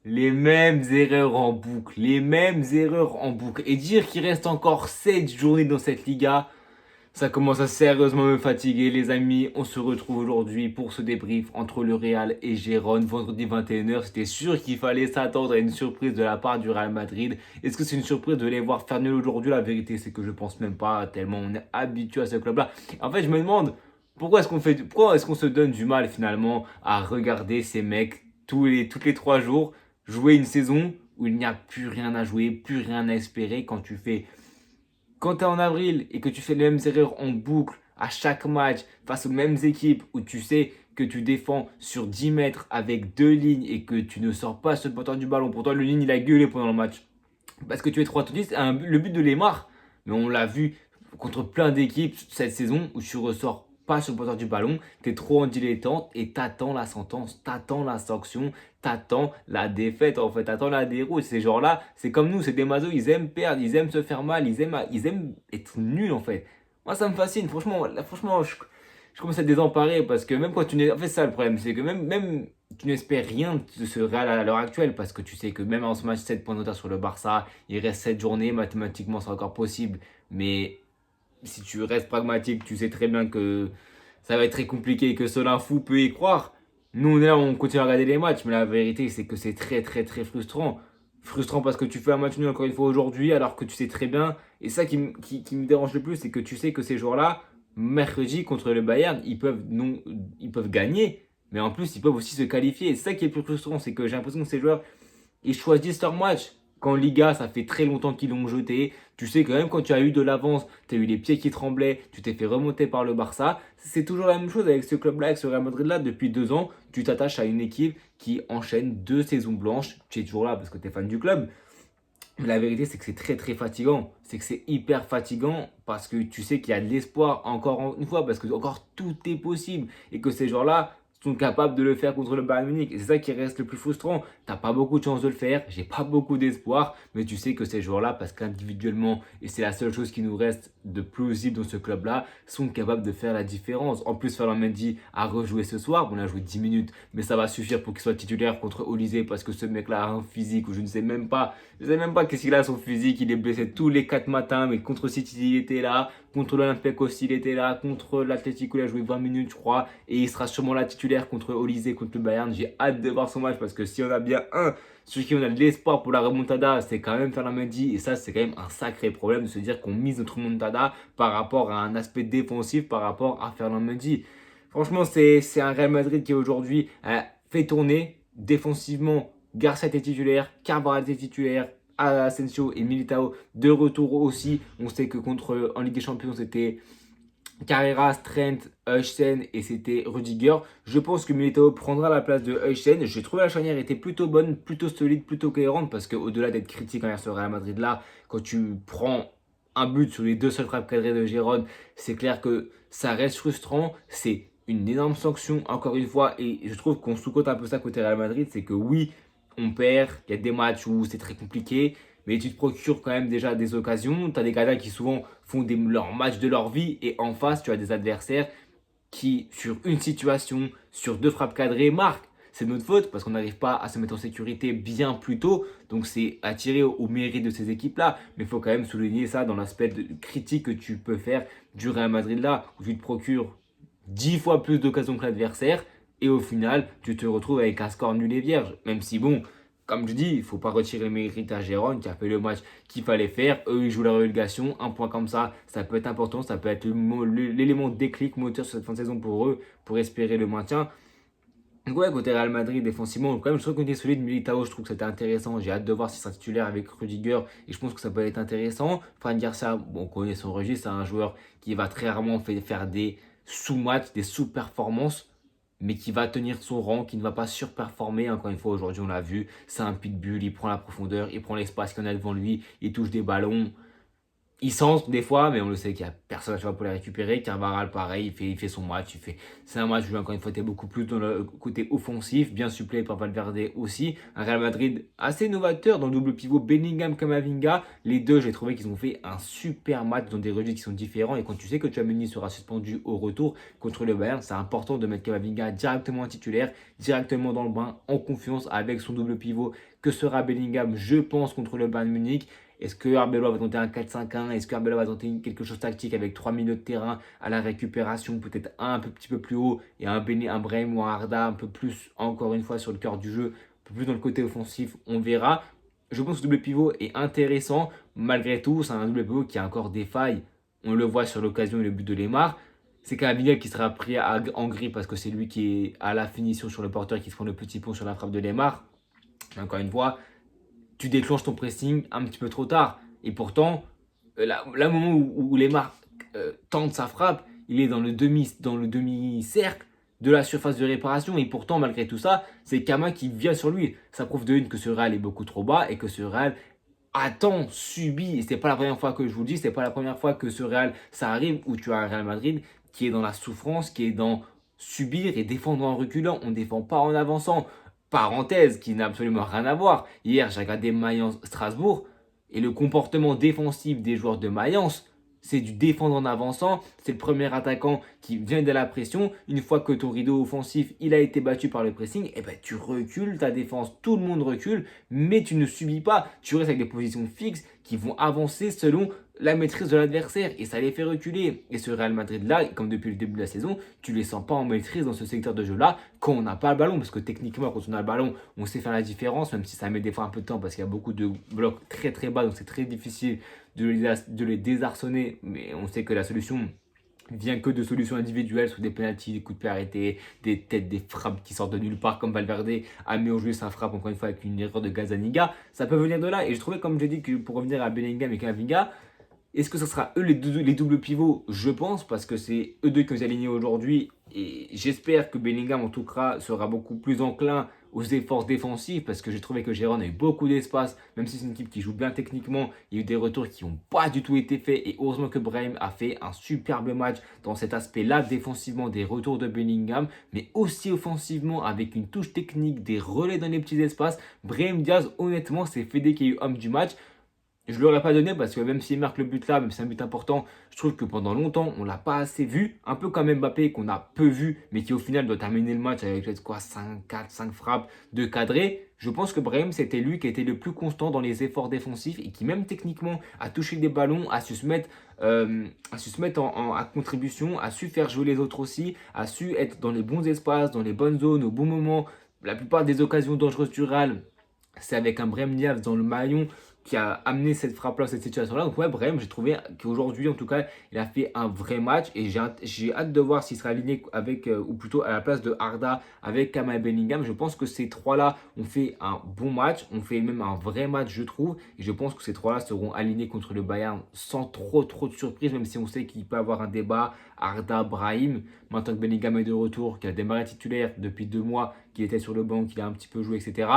Les mêmes erreurs en boucle, les mêmes erreurs en boucle. Et dire qu'il reste encore 7 journées dans cette Liga, ça commence à sérieusement me fatiguer, les amis. On se retrouve aujourd'hui pour ce débrief entre le Real et Gérone, vendredi 21h. C'était sûr qu'il fallait s'attendre à une surprise de la part du Real Madrid. Est-ce que c'est une surprise de les voir faire nul aujourd'hui? La vérité, c'est que je pense même pas, tellement on est habitué à ce club-là. En fait, je me demande pourquoi est-ce qu'on se donne du mal finalement à regarder ces mecs toutes les 3 jours jouer une saison où il n'y a plus rien à jouer, plus rien à espérer quand tu es en avril et que tu fais les mêmes erreurs en boucle à chaque match face aux mêmes équipes où tu sais que tu défends sur 10 mètres avec deux lignes et que tu ne sors pas ce porteur du ballon. Pourtant, le ligne, il a gueulé pendant le match. Parce que tu es 3 10, le but de Lemar, mais on l'a vu contre plein d'équipes cette saison où tu ressors pas sur le porteur du ballon, tu es trop en dilettante et t'attends la sentence, t'attends la sanction, t'attends la défaite en fait, t'attends la déroute. Ces gens-là, c'est comme nous, c'est des mazos, ils aiment perdre, ils aiment se faire mal, ils aiment être nuls en fait. Moi ça me fascine, franchement, là, franchement je commence à être désemparé parce que même quand tu n'es... En fait ça le problème, c'est que même tu n'espères rien de ce Real à l'heure actuelle parce que tu sais que même en ce match 7 points de retard sur le Barça, il reste 7 journées, mathématiquement c'est encore possible, mais si tu restes pragmatique, tu sais très bien que ça va être très compliqué et que seul un fou peut y croire. Nous, on est là, on continue à regarder les matchs, mais la vérité, c'est que c'est très, très, très frustrant. Frustrant parce que tu fais un match nul encore une fois aujourd'hui, alors que tu sais très bien. Et ça qui me dérange le plus, c'est que tu sais que ces joueurs-là, mercredi contre le Bayern, ils peuvent gagner, mais en plus, ils peuvent aussi se qualifier. Et c'est ça qui est le plus frustrant, c'est que j'ai l'impression que ces joueurs, ils choisissent leur match. Quand Liga, ça fait très longtemps qu'ils l'ont jeté. Tu sais que même quand tu as eu de l'avance, tu as eu les pieds qui tremblaient, tu t'es fait remonter par le Barça. C'est toujours la même chose avec ce club-là, avec ce Real Madrid-là. Depuis 2 ans, tu t'attaches à une équipe qui enchaîne 2 saisons blanches. Tu es toujours là parce que tu es fan du club. Mais la vérité, c'est que c'est très très fatigant. C'est que c'est hyper fatigant parce que tu sais qu'il y a de l'espoir encore une fois, parce que encore tout est possible et que ces joueurs-là sont capables de le faire contre le Bayern Munich. Et c'est ça qui reste le plus frustrant. T'as pas beaucoup de chances de le faire, j'ai pas beaucoup d'espoir, mais tu sais que ces joueurs-là, parce qu'individuellement, et c'est la seule chose qui nous reste de plausible dans ce club-là, sont capables de faire la différence. En plus, Ferland Mendy a rejoué ce soir. Bon, on a joué 10 minutes, mais ça va suffire pour qu'il soit titulaire contre Olysée parce que ce mec-là a un physique où je ne sais même pas. Je sais même pas qu'est-ce qu'il a son physique. Il est blessé tous les 4 matins, mais contre City, il était là. Contre l'Olympiakos, il était là. Contre l'Atlético, il a joué 20 minutes, je crois. Et il sera sûrement là titulaire contre Olysée, contre le Bayern. J'ai hâte de voir son match parce que si on a bien un sur qui on a de l'espoir pour la remontada, c'est quand même Ferland Mendy. Et ça, c'est quand même un sacré problème de se dire qu'on mise notre remontada par rapport à un aspect défensif, par rapport à Ferland Mendy. Franchement, c'est un Real Madrid qui aujourd'hui fait tourner défensivement. Garcia était titulaire, Carvajal était titulaire, Asensio et Militao de retour aussi. On sait que en Ligue des Champions, c'était Carreras, Trent, Hutchinson et c'était Rudiger. Je pense que Militao prendra la place de Hutchinson. J'ai trouvé la charnière était plutôt bonne, plutôt solide, plutôt cohérente parce qu'au-delà d'être critique envers ce Real Madrid là, quand tu prends un but sur les deux seules frappes cadrées de Giron, c'est clair que ça reste frustrant. C'est une énorme sanction encore une fois et je trouve qu'on sous-cote un peu ça côté Real Madrid, c'est que oui, on perd, il y a des matchs où c'est très compliqué, mais tu te procures quand même déjà des occasions. Tu as des gars qui souvent font leur match de leur vie et en face, tu as des adversaires qui, sur une situation, sur deux frappes cadrées, marquent. C'est notre faute parce qu'on n'arrive pas à se mettre en sécurité bien plus tôt. Donc c'est à tirer au mérite de ces équipes-là. Mais il faut quand même souligner ça dans l'aspect critique que tu peux faire du Real Madrid là, où tu te procures 10 fois plus d'occasions que l'adversaire. Et au final, tu te retrouves avec un score nul et vierge. Même si bon, comme je dis, il ne faut pas retirer le mérite à Gérone qui a fait le match qu'il fallait faire. Eux, ils jouent la relégation. Un point comme ça peut être important. Ça peut être l'élément déclic, moteur sur cette fin de saison pour eux, pour espérer le maintien. Donc ouais, côté Real Madrid, défensivement, quand même, je trouve qu'on était solide. Militao, je trouve que c'était intéressant. J'ai hâte de voir s'il sera titulaire avec Rudiger. Et je pense que ça peut être intéressant. Fran Garcia, bon, on connaît son registre. C'est un joueur qui va très rarement faire des sous-matchs, des sous-performances, mais qui va tenir son rang, qui ne va pas surperformer. Encore une fois, aujourd'hui, on l'a vu, c'est un pitbull, il prend la profondeur, il prend l'espace qu'il y en a devant lui, il touche des ballons. il centre des fois, mais on le sait qu'il n'y a personne à chaque fois pour les récupérer. Carvajal, pareil, il fait son match. C'est un match où, encore une fois, tu es beaucoup plus dans le côté offensif, bien suppléé par Valverde aussi. Un Real Madrid assez novateur dans le double pivot Bellingham-Camavinga. Les deux, j'ai trouvé qu'ils ont fait un super match dans des registres qui sont différents. Et quand tu sais que Tchouaméni sera suspendu au retour contre le Bayern, c'est important de mettre Camavinga directement en titulaire, directement dans le bain, en confiance avec son double pivot que sera Bellingham, je pense, contre le Bayern Munich. Est-ce que Arbeloa va tenter un 4-5-1? Est-ce que Arbeloa va tenter quelque chose de tactique avec 3 milieux de terrain à la récupération, peut-être petit peu plus haut et un Brahim ou un Arda un peu plus, encore une fois, sur le cœur du jeu, un peu plus dans le côté offensif? On verra. Je pense que ce double pivot est intéressant. Malgré tout, c'est un double pivot qui a encore des failles. On le voit sur l'occasion et le but de Lemar. C'est Camavinga qui sera pris en gris parce que c'est lui qui est à la finition sur le porteur et qui se prend le petit pont sur la frappe de Lemar. Encore une fois, tu déclenches ton pressing un petit peu trop tard. Et pourtant, là, le moment où Lemar tente sa frappe, il est dans le demi-cercle de la surface de réparation. Et pourtant, malgré tout ça, c'est Kama qui vient sur lui. Ça prouve de une que ce Real est beaucoup trop bas et que ce Real attend, subit. Et c'est pas la première fois que je vous le dis, c'est pas la première fois que ce Real, ça arrive, où tu as un Real Madrid qui est dans la souffrance, qui est dans subir et défendre en reculant. On ne défend pas en avançant. Parenthèse qui n'a absolument rien à voir. Hier, j'ai regardé Mayence-Strasbourg et le comportement défensif des joueurs de Mayence, c'est du défendre en avançant. C'est le premier attaquant qui vient de la pression. Une fois que ton rideau offensif il a été battu par le pressing, eh ben, tu recules ta défense. Tout le monde recule, mais tu ne subis pas. Tu restes avec des positions fixes qui vont avancer selon la maîtrise de l'adversaire et ça les fait reculer. Et ce Real Madrid-là, comme depuis le début de la saison, tu ne les sens pas en maîtrise dans ce secteur de jeu-là quand on n'a pas le ballon. Parce que techniquement, quand on a le ballon, on sait faire la différence, même si ça met des fois un peu de temps parce qu'il y a beaucoup de blocs très très bas, donc c'est très difficile de les désarçonner. Mais on sait que la solution vient que de solutions individuelles sous des pénaltys, des coups de pied arrêtés, des têtes, des frappes qui sortent de nulle part, comme Valverde a mis au jeu sa frappe encore une fois avec une erreur de Gazaniga. Ça peut venir de là. Et je trouvais, comme j'ai dit, que pour revenir à Bellingham et Camavinga, est-ce que ce sera eux les doubles pivots? Je pense, parce que c'est eux deux qui ont aligné aujourd'hui. Et j'espère que Bellingham, en tout cas, sera beaucoup plus enclin aux efforts défensifs, parce que j'ai trouvé que Gérone a eu beaucoup d'espace, même si c'est une équipe qui joue bien techniquement. Il y a eu des retours qui n'ont pas du tout été faits. Et heureusement que Brahim a fait un superbe match dans cet aspect-là, défensivement, des retours de Bellingham, mais aussi offensivement, avec une touche technique, des relais dans les petits espaces. Brahim Diaz, honnêtement, c'est Fede qui est eu homme du match. Je ne l'aurais pas donné parce que même s'il marque le but là, même si c'est un but important, je trouve que pendant longtemps, on ne l'a pas assez vu. Un peu comme Mbappé qu'on a peu vu, mais qui au final doit terminer le match avec quoi, 5 frappes, 2 cadrés. Je pense que Brahim, c'était lui qui était le plus constant dans les efforts défensifs et qui même techniquement a touché des ballons, a su se mettre, à contribution, a su faire jouer les autres aussi, a su être dans les bons espaces, dans les bonnes zones, au bon moment. La plupart des occasions dangereuses du Real, c'est avec un Brahim Diaz dans le maillon qui a amené cette frappe-là, cette situation-là. Donc ouais, Brahim, j'ai trouvé qu'aujourd'hui, en tout cas, il a fait un vrai match et j'ai hâte de voir s'il sera aligné avec, ou plutôt à la place de Arda avec Kama et Bellingham. Je pense que ces trois-là ont fait un bon match, ont fait même un vrai match, je trouve. Et je pense que ces trois-là seront alignés contre le Bayern sans trop de surprise, même si on sait qu'il peut y avoir un débat Arda, Brahim. Maintenant que Bellingham est de retour, qu'il a démarré titulaire depuis 2 mois, qu'il était sur le banc, qu'il a un petit peu joué, etc.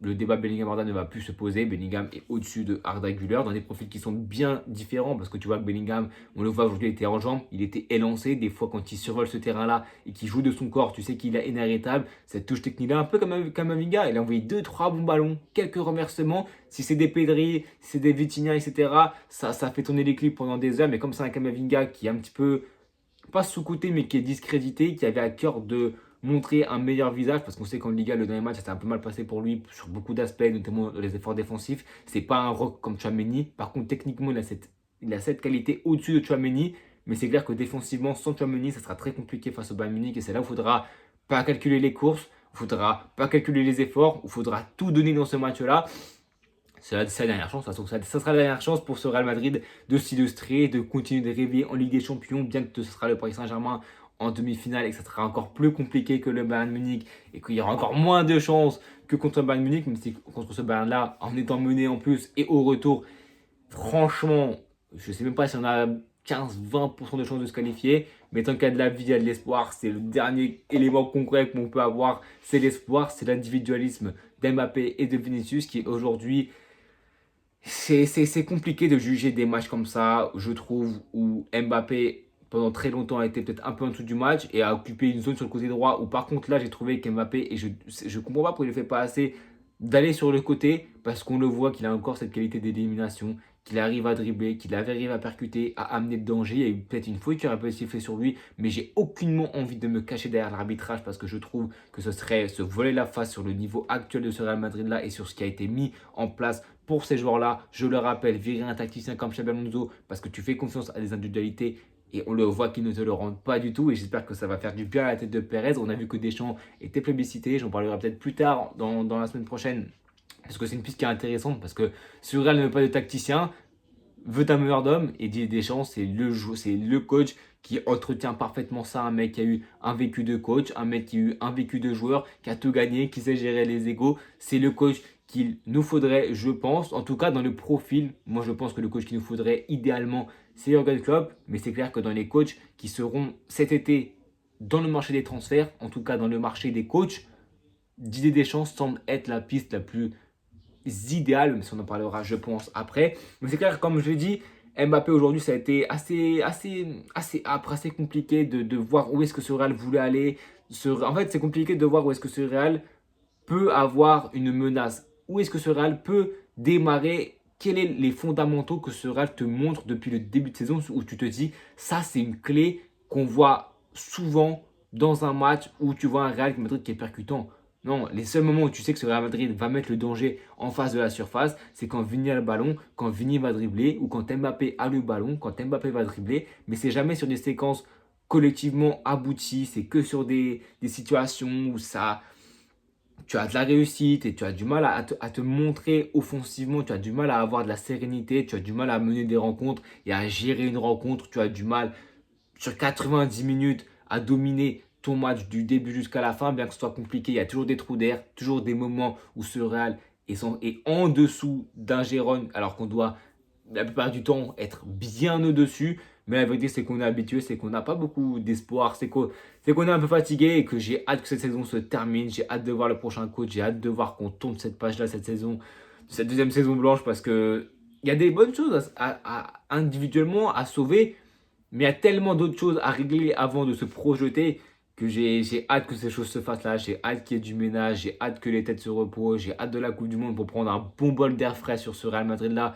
Le débat Bellingham-Arda ne va plus se poser. Bellingham est au-dessus de Arda Güler dans des profils qui sont bien différents parce que tu vois que Bellingham, on le voit aujourd'hui, il était en jambes, il était élancé. Des fois, quand il survole ce terrain-là et qu'il joue de son corps, tu sais qu'il est inarrêtable. Cette touche technique-là, un peu comme Camavinga, il a envoyé 2-3 bons ballons, quelques remerciements. Si c'est des Pedri, si c'est des Vitinha, etc., ça fait tourner les clips pendant des heures. Mais comme c'est un Camavinga qui est un petit peu, pas sous-coté, mais qui est discrédité, qui avait à cœur de montrer un meilleur visage parce qu'on sait qu'en Liga le dernier match ça s'est un peu mal passé pour lui sur beaucoup d'aspects, notamment les efforts défensifs. C'est pas un rock comme Tchouaméni, par contre techniquement il a cette qualité au-dessus de Tchouaméni, mais c'est clair que défensivement sans Tchouaméni ça sera très compliqué face au Bayern Munich et c'est là où il faudra pas calculer les courses, il faudra pas calculer les efforts, il faudra tout donner dans ce match-là. C'est la dernière chance, ça sera la dernière chance pour ce Real Madrid de s'illustrer, de continuer de rêver en Ligue des Champions, bien que ce sera le Paris Saint-Germain en demi-finale et que ça sera encore plus compliqué que le Bayern Munich et qu'il y aura encore moins de chances que contre le Bayern Munich, mais c'est contre ce Bayern-là, en étant mené en plus et au retour, franchement, je ne sais même pas si on a 15-20% de chances de se qualifier, mais tant qu'il y a de la vie, il y a de l'espoir, c'est le dernier élément concret qu'on peut avoir, c'est l'espoir, c'est l'individualisme d'Mbappé et de Vinicius qui aujourd'hui C'est compliqué de juger des matchs comme ça, je trouve, où Mbappé, pendant très longtemps, a été peut-être un peu en dessous du match et a occupé une zone sur le côté droit. Où par contre, là, j'ai trouvé qu'Mbappé, et je comprends pas pourquoi il ne fait pas assez, d'aller sur le côté, parce qu'on le voit qu'il a encore cette qualité d'élimination, qu'il arrive à dribbler, qu'il arrive à percuter, à amener de danger. Il y a eu peut-être une faute qui aurait pu être sifflée sur lui, mais j'ai aucunement envie de me cacher derrière l'arbitrage parce que je trouve que ce serait se voler la face sur le niveau actuel de ce Real Madrid-là et sur ce qui a été mis en place pour ces joueurs-là. Je le rappelle, virer un tacticien comme Xabi Alonso parce que tu fais confiance à des individualités et on le voit qu'ils ne te le rendent pas du tout. Et j'espère que ça va faire du bien à la tête de Perez. On a vu que Deschamps était plébiscité. J'en parlerai peut-être plus tard dans la semaine prochaine. Parce que c'est une piste qui est intéressante. Parce que si le Real ne veut pas de tacticien, veut un meilleur d'homme. Et Didier Deschamps, c'est le coach qui entretient parfaitement ça. Un mec qui a eu un vécu de coach, un mec qui a eu un vécu de joueur, qui a tout gagné, qui sait gérer les égos. C'est le coach qu'il nous faudrait, je pense, en tout cas dans le profil. Moi, je pense que le coach qu'il nous faudrait idéalement, c'est Jürgen Klopp. Mais c'est clair que dans les coachs qui seront cet été dans le marché des transferts, en tout cas dans le marché des coachs, Didier Deschamps semble être la piste la plus idéale, mais ça on en parlera, je pense, après. Mais c'est clair, comme je l'ai dit, Mbappé aujourd'hui, ça a été assez âpre, assez compliqué de voir où est-ce que ce Real voulait aller. En fait, c'est compliqué de voir où est-ce que ce Real peut avoir une menace. Où est-ce que ce Real peut démarrer? Quels sont les fondamentaux que ce Real te montre depuis le début de saison où tu te dis, ça c'est une clé qu'on voit souvent dans un match où tu vois un Real Madrid qui est percutant. Non, les seuls moments où tu sais que ce Real Madrid va mettre le danger en face de la surface, c'est quand Vini a le ballon, quand Vini va dribbler ou quand Mbappé a le ballon, quand Mbappé va dribbler. Mais c'est jamais sur des séquences collectivement abouties, c'est que sur des situations où tu as de la réussite et tu as du mal à te montrer offensivement, tu as du mal à avoir de la sérénité, tu as du mal à mener des rencontres et à gérer une rencontre, tu as du mal sur 90 minutes à dominer ton match du début jusqu'à la fin, bien que ce soit compliqué, il y a toujours des trous d'air, toujours des moments où ce Real est en dessous d'un Gérone, alors qu'on doit la plupart du temps être bien au-dessus. Mais la vérité, c'est qu'on est habitué, c'est qu'on n'a pas beaucoup d'espoir, c'est qu'on est un peu fatigué et que j'ai hâte que cette saison se termine. J'ai hâte de voir le prochain coach, j'ai hâte de voir qu'on tourne cette page-là, cette saison, cette deuxième saison blanche, parce que il y a des bonnes choses individuellement à sauver, mais il y a tellement d'autres choses à régler avant de se projeter que j'ai hâte que ces choses se fassent là. J'ai hâte qu'il y ait du ménage, j'ai hâte que les têtes se reposent, j'ai hâte de la Coupe du Monde pour prendre un bon bol d'air frais sur ce Real Madrid là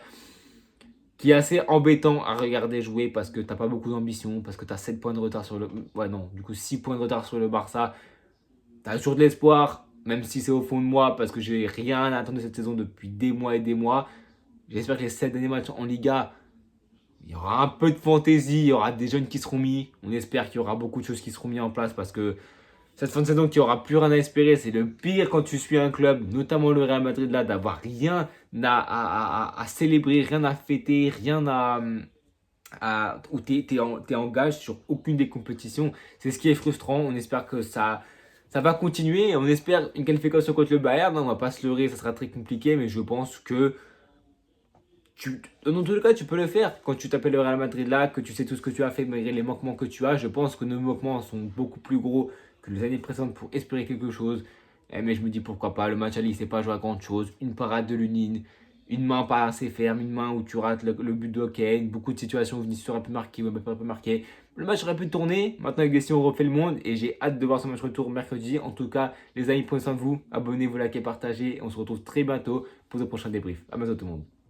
qui est assez embêtant à regarder jouer parce que t'as pas beaucoup d'ambition, parce que tu as 7 points de retard sur le... Ouais non, du coup 6 points de retard sur le Barça. Tu as toujours de l'espoir, même si c'est au fond de moi, parce que j'ai rien à attendre de cette saison depuis des mois et des mois. J'espère que les 7 derniers matchs en Liga, il y aura un peu de fantaisie, il y aura des jeunes qui seront mis. On espère qu'il y aura beaucoup de choses qui seront mises en place parce que cette fin de saison, tu n'auras plus rien à espérer. C'est le pire quand tu suis un club, notamment le Real Madrid, là, d'avoir rien à célébrer, rien à fêter, rien où tu es en gage sur aucune des compétitions. C'est ce qui est frustrant. On espère que ça va continuer. On espère une qualification contre le Bayern. On ne va pas se leurrer, ça sera très compliqué, mais je pense que dans tous les cas, tu peux le faire. Quand tu t'appelles le Real Madrid là, que tu sais tout ce que tu as fait malgré les manquements que tu as, je pense que nos manquements sont beaucoup plus gros que les années précédentes pour espérer quelque chose. Mais je me dis pourquoi pas. Le match aller, il ne s'est pas joué à grand chose. Une parade de Lunine, une main pas assez ferme, une main où tu rates le but de hockey, beaucoup de situations où Vinicius aurait pu marquer ou pas pu marquer. Le match aurait pu tourner. Maintenant, avec des on refait le monde et j'ai hâte de voir ce match retour mercredi. En tout cas, les amis, prenez soin de vous. Abonnez-vous, likez, partagez. On se retrouve très bientôt pour le prochain débrief. À bientôt tout le monde.